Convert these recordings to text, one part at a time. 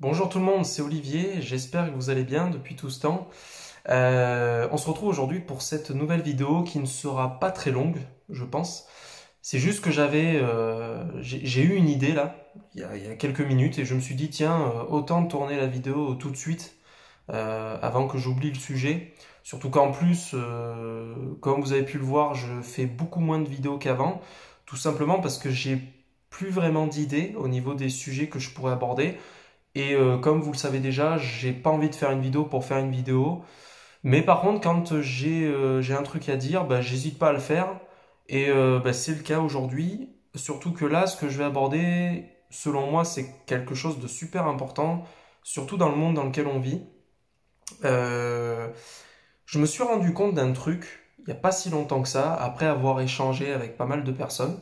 Bonjour tout le monde, c'est Olivier, j'espère que vous allez bien depuis tout ce temps. On se retrouve aujourd'hui pour cette nouvelle vidéo qui ne sera pas très longue, je pense. C'est juste que j'ai eu une idée là, il y a quelques minutes, et je me suis dit tiens, autant tourner la vidéo tout de suite avant que j'oublie le sujet. Surtout qu'en plus, comme vous avez pu le voir, je fais beaucoup moins de vidéos qu'avant, tout simplement parce que j'ai plus vraiment d'idées au niveau des sujets que je pourrais aborder. Et comme vous le savez déjà, j'ai pas envie de faire une vidéo pour faire une vidéo. Mais par contre, quand j'ai un truc à dire, bah, j'hésite pas à le faire. Et bah, c'est le cas aujourd'hui. Surtout que là, ce que je vais aborder, selon moi, c'est quelque chose de super important, surtout dans le monde dans lequel on vit. Euh, je me suis rendu compte d'un truc, il n'y a pas si longtemps que ça, après avoir échangé avec pas mal de personnes.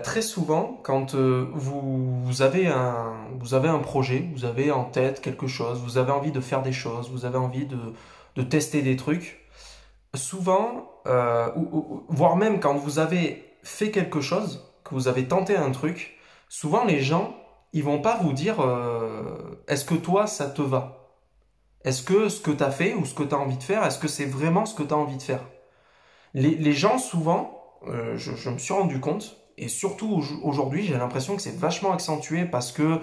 Très souvent, quand vous avez un projet, vous avez en tête quelque chose, vous avez envie de faire des choses, vous avez envie de tester des trucs, souvent, voire même quand vous avez fait quelque chose, que vous avez tenté un truc, souvent les gens, ils vont pas vous dire est-ce que toi, ça te va? Est-ce que ce que tu as fait ou ce que tu as envie de faire, est-ce que c'est vraiment ce que tu as envie de faire? Les gens, souvent, je me suis rendu compte, et surtout aujourd'hui, j'ai l'impression que c'est vachement accentué parce que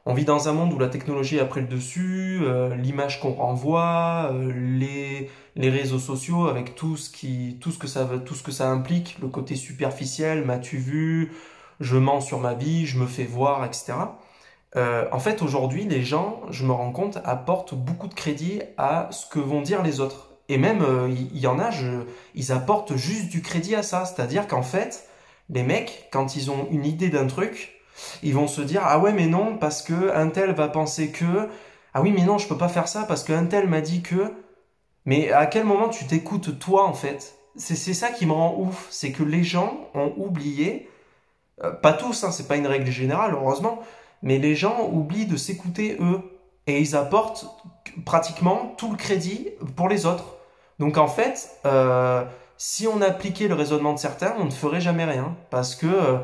on vit dans un monde où la technologie a pris le dessus, l'image qu'on renvoie, les réseaux sociaux avec tout ce que ça implique, le côté superficiel, m'as-tu vu, je mens sur ma vie, je me fais voir, etc. En fait, aujourd'hui, les gens, je me rends compte, apportent beaucoup de crédit à ce que vont dire les autres. Et même, il y en a, ils apportent juste du crédit à ça. C'est-à-dire qu'en fait, les mecs, quand ils ont une idée d'un truc, ils vont se dire, ah ouais, mais non, parce que un tel va penser que, ah oui, mais non, je peux pas faire ça parce qu'un tel m'a dit que. Mais à quel moment tu t'écoutes toi, en fait? C'est ça qui me rend ouf, c'est que les gens ont oublié pas tous, hein, c'est pas une règle générale, heureusement, mais les gens oublient de s'écouter eux. Et ils apportent pratiquement tout le crédit pour les autres. Donc en fait, si on appliquait le raisonnement de certains, on ne ferait jamais rien. Parce que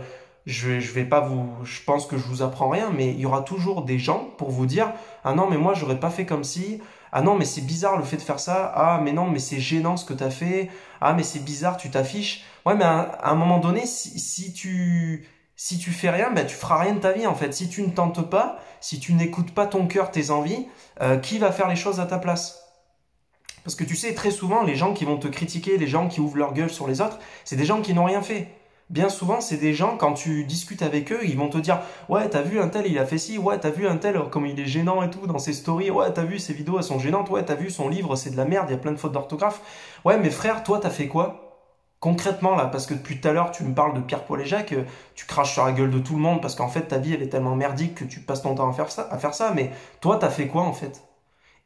je vais pas vous, je pense que je vous apprends rien, mais il y aura toujours des gens pour vous dire, ah non, mais moi j'aurais pas fait comme si, ah non, mais c'est bizarre le fait de faire ça, ah mais non, mais c'est gênant ce que t'as fait, ah mais c'est bizarre, tu t'affiches. Ouais, mais à un moment donné, si tu fais rien, ben, tu feras rien de ta vie en fait. Si tu ne tentes pas, si tu n'écoutes pas ton cœur, tes envies, qui va faire les choses à ta place? Parce que tu sais, très souvent, les gens qui vont te critiquer, les gens qui ouvrent leur gueule sur les autres, c'est des gens qui n'ont rien fait. Bien souvent, c'est des gens, quand tu discutes avec eux, ils vont te dire ouais, t'as vu un tel, il a fait ci, ouais, t'as vu un tel, comme il est gênant et tout dans ses stories, ouais, t'as vu ses vidéos, elles sont gênantes, ouais, t'as vu son livre, c'est de la merde, il y a plein de fautes d'orthographe. Ouais, mais frère, toi, t'as fait quoi? Concrètement là, parce que depuis tout à l'heure tu me parles de Pierre-Paul et Jacques, tu craches sur la gueule de tout le monde parce qu'en fait ta vie elle est tellement merdique que tu passes ton temps à faire ça, mais toi t'as fait quoi en fait?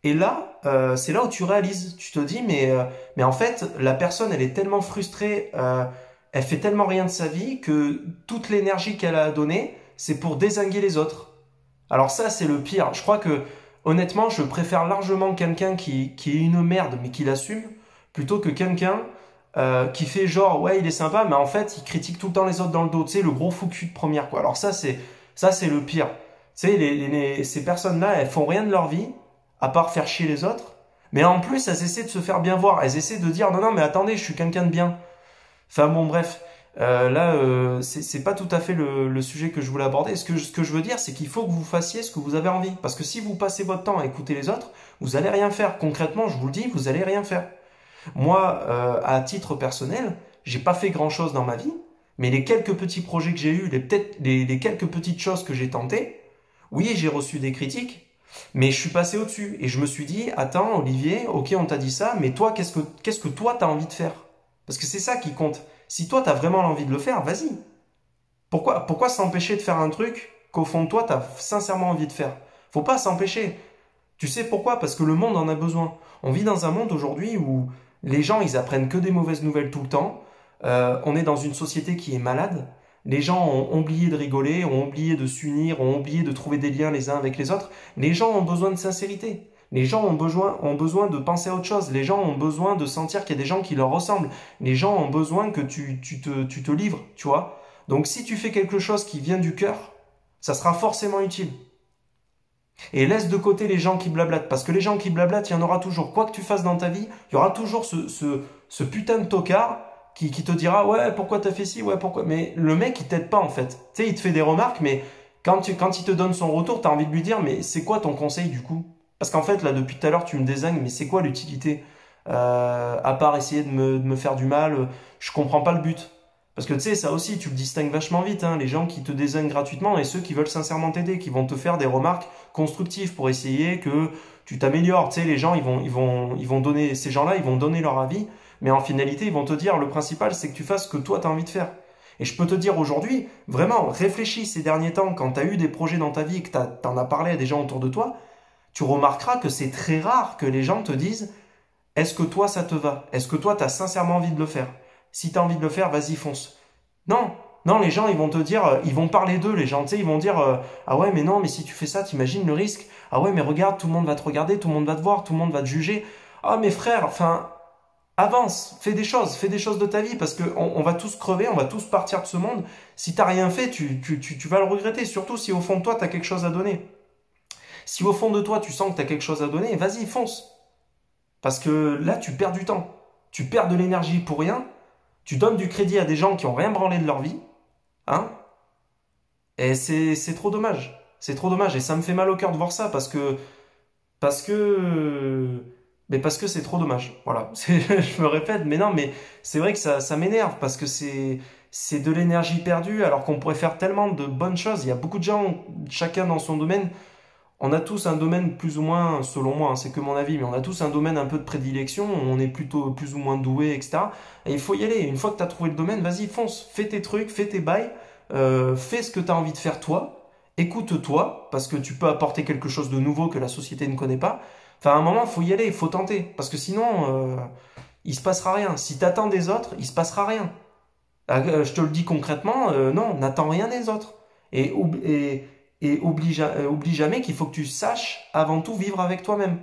Et là, c'est là où tu réalises, tu te dis mais en fait la personne elle est tellement frustrée, elle fait tellement rien de sa vie que toute l'énergie qu'elle a à donner c'est pour dézinguer les autres. Alors ça c'est le pire, je crois que honnêtement je préfère largement quelqu'un qui est une merde mais qui l'assume plutôt que quelqu'un qui fait genre ouais il est sympa mais en fait il critique tout le temps les autres dans le dos, tu sais le gros fou cul de première quoi. Alors ça c'est le pire. Tu sais ces personnes-là elles font rien de leur vie à part faire chier les autres, mais en plus elles essaient de se faire bien voir, elles essaient de dire non non mais attendez je suis quelqu'un de bien. Enfin bon bref, là c'est pas tout à fait le sujet que je voulais aborder. Ce que je veux dire c'est qu'il faut que vous fassiez ce que vous avez envie parce que si vous passez votre temps à écouter les autres, vous allez rien faire. Concrètement je vous le dis, vous allez rien faire. Moi, à titre personnel, j'ai pas fait grand-chose dans ma vie, mais les quelques petits projets que j'ai eus, les quelques petites choses que j'ai tentées, oui, j'ai reçu des critiques, mais je suis passé au-dessus et je me suis dit, attends, Olivier, ok, on t'a dit ça, mais toi, qu'est-ce que toi t'as envie de faire? Parce que c'est ça qui compte. Si toi t'as vraiment l'envie de le faire, vas-y. Pourquoi s'empêcher de faire un truc qu'au fond de toi t'as sincèrement envie de faire? Faut pas s'empêcher. Tu sais pourquoi? Parce que le monde en a besoin. On vit dans un monde aujourd'hui où les gens, ils apprennent que des mauvaises nouvelles tout le temps. On est dans une société qui est malade. Les gens ont oublié de rigoler, ont oublié de s'unir, ont oublié de trouver des liens les uns avec les autres. Les gens ont besoin de sincérité. Les gens ont besoin de penser à autre chose. Les gens ont besoin de sentir qu'il y a des gens qui leur ressemblent. Les gens ont besoin que tu te livres, tu vois. Donc si tu fais quelque chose qui vient du cœur, ça sera forcément utile. Et laisse de côté les gens qui blablatent, parce que les gens qui blablatent, il y en aura toujours. Quoi que tu fasses dans ta vie, il y aura toujours ce putain de tocard qui te dira ouais, pourquoi t'as fait ci, ouais, pourquoi. Mais le mec, il t'aide pas en fait. Tu sais, il te fait des remarques, mais quand il te donne son retour, t'as envie de lui dire mais c'est quoi ton conseil du coup? Parce qu'en fait, là, depuis tout à l'heure, tu me désignes, mais c'est quoi l'utilité? À part essayer de me faire du mal, je comprends pas le but. Parce que tu sais, ça aussi, tu le distingues vachement vite, hein, les gens qui te désignent gratuitement et ceux qui veulent sincèrement t'aider, qui vont te faire des remarques constructives pour essayer que tu t'améliores. Tu sais, les gens, ils vont donner, ces gens-là, ils vont donner leur avis, mais en finalité, ils vont te dire, le principal, c'est que tu fasses ce que toi, tu as envie de faire. Et je peux te dire aujourd'hui, vraiment, réfléchis ces derniers temps, quand tu as eu des projets dans ta vie, que tu en as parlé à des gens autour de toi, tu remarqueras que c'est très rare que les gens te disent est-ce que toi, ça te va? Est-ce que toi, tu as sincèrement envie de le faire? Si tu as envie de le faire, vas-y, fonce. Non, non, les gens, ils vont te dire, ils vont parler d'eux, les gens, tu sais, ils vont dire, ah ouais, mais non, mais si tu fais ça, t'imagines le risque? Ah ouais, mais regarde, tout le monde va te regarder, tout le monde va te voir, tout le monde va te juger. Ah, mes frères, enfin, avance, fais des choses de ta vie, parce que on va tous crever, on va tous partir de ce monde. Si t'as rien fait, tu vas le regretter, surtout si au fond de toi, tu as quelque chose à donner. Si au fond de toi, tu sens que tu as quelque chose à donner, vas-y, fonce. Parce que là, tu perds du temps. Tu perds de l'énergie pour rien. Tu donnes du crédit à des gens qui ont rien branlé de leur vie. Hein? Et c'est trop dommage. C'est trop dommage. Et ça me fait mal au cœur de voir ça parce que, parce que c'est trop dommage. Voilà. Je me répète, mais non, mais c'est vrai que ça m'énerve parce que c'est de l'énergie perdue alors qu'on pourrait faire tellement de bonnes choses. Il y a beaucoup de gens, chacun dans son domaine, on a tous un domaine plus ou moins, selon moi, hein, c'est que mon avis, mais on a tous un domaine un peu de prédilection, on est plutôt plus ou moins doué, etc. Et il faut y aller. Une fois que tu as trouvé le domaine, vas-y, fonce, fais tes trucs, fais tes bails, fais ce que tu as envie de faire toi, écoute-toi, parce que tu peux apporter quelque chose de nouveau que la société ne connaît pas. Enfin, à un moment, il faut y aller, il faut tenter, parce que sinon, il se passera rien. Si tu attends des autres, il se passera rien. Je te le dis concrètement, non, n'attends rien des autres. Et, oublie jamais qu'il faut que tu saches avant tout vivre avec toi-même.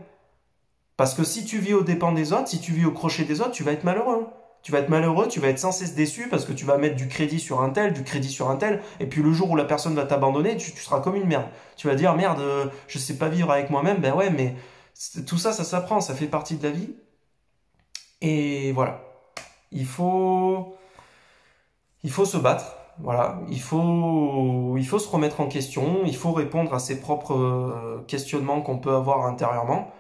Parce que si tu vis aux dépens des autres, si tu vis au crochet des autres, tu vas être malheureux. Tu vas être malheureux, tu vas être sans cesse déçu parce que tu vas mettre du crédit sur un tel, du crédit sur un tel, et puis le jour où la personne va t'abandonner, tu seras comme une merde. Tu vas dire merde, je sais pas vivre avec moi-même, ben ouais, mais tout ça, ça s'apprend, ça fait partie de la vie. Et voilà. Il faut, il faut se battre. Voilà, il faut se remettre en question, il faut répondre à ses propres questionnements qu'on peut avoir intérieurement.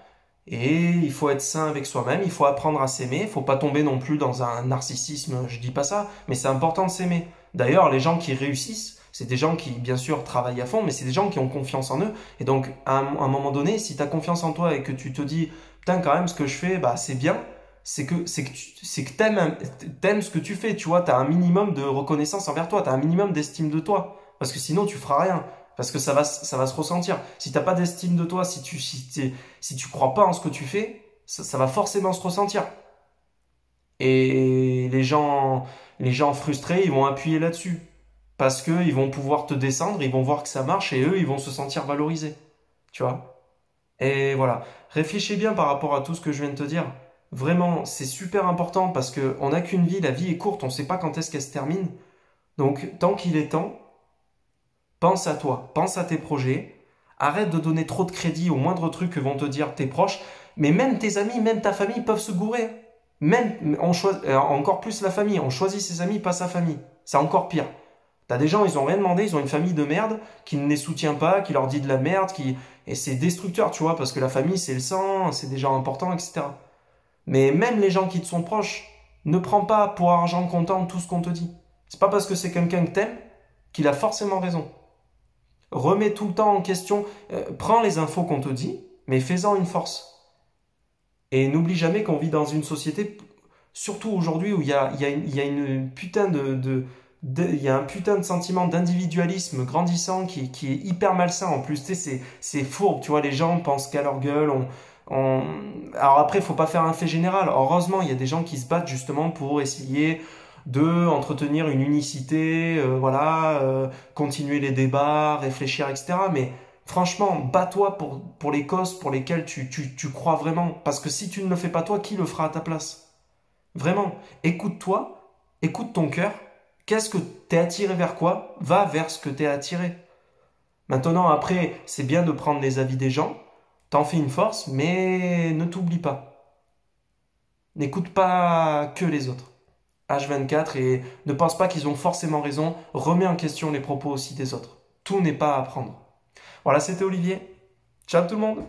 Et il faut être sain avec soi-même, il faut apprendre à s'aimer, il faut pas tomber non plus dans un narcissisme, je dis pas ça, mais c'est important de s'aimer. D'ailleurs, les gens qui réussissent, c'est des gens qui, bien sûr, travaillent à fond, mais c'est des gens qui ont confiance en eux. Et donc, à un moment donné, si tu as confiance en toi et que tu te dis, putain, quand même, ce que je fais, bah, c'est bien, c'est que t'aimes ce que tu fais, tu vois, t'as un minimum de reconnaissance envers toi, t'as un minimum d'estime de toi. Parce que sinon, tu feras rien. Parce que ça va se ressentir. Si t'as pas d'estime de toi, si tu crois pas en ce que tu fais, ça va forcément se ressentir. Et les gens frustrés, ils vont appuyer là-dessus. Parce que ils vont pouvoir te descendre, ils vont voir que ça marche et eux, ils vont se sentir valorisés. Tu vois? Et voilà. Réfléchis bien par rapport à tout ce que je viens de te dire. Vraiment, c'est super important parce que on n'a qu'une vie, la vie est courte, on ne sait pas quand est-ce qu'elle se termine. Donc, tant qu'il est temps, pense à toi, pense à tes projets. Arrête de donner trop de crédit au moindre truc que vont te dire tes proches. Mais même tes amis, même ta famille peuvent se gourer. Même, encore plus la famille. On choisit ses amis, pas sa famille. C'est encore pire. T'as des gens, ils ont rien demandé, ils ont une famille de merde, qui ne les soutient pas, qui leur dit de la merde, et c'est destructeur, tu vois, parce que la famille, c'est le sang, c'est des gens importants, etc. Mais même les gens qui te sont proches, ne prends pas pour argent comptant tout ce qu'on te dit. C'est pas parce que c'est quelqu'un que t'aimes qu'il a forcément raison. Remets tout le temps en question, prends les infos qu'on te dit, mais fais-en une force. Et n'oublie jamais qu'on vit dans une société, surtout aujourd'hui où il y a une putain il y a un putain de sentiment d'individualisme grandissant qui est hyper malsain en plus. Tu sais, c'est fourbe, tu vois, les gens pensent qu'à leur gueule. Alors après, il faut pas faire un fait général. Heureusement, il y a des gens qui se battent justement pour essayer de entretenir une unicité, voilà, continuer les débats, réfléchir, etc. Mais franchement, bats-toi pour les causes pour lesquelles tu crois vraiment. Parce que si tu ne le fais pas toi, qui le fera à ta place? Vraiment, écoute-toi, écoute ton cœur. Qu'est-ce que t'es attiré vers quoi? Va vers ce que t'es attiré. Maintenant, après, c'est bien de prendre les avis des gens, t'en fais une force, mais ne t'oublie pas. N'écoute pas que les autres. H24 et ne pense pas qu'ils ont forcément raison, remets en question les propos aussi des autres. Tout n'est pas à apprendre. Voilà, c'était Olivier. Ciao tout le monde!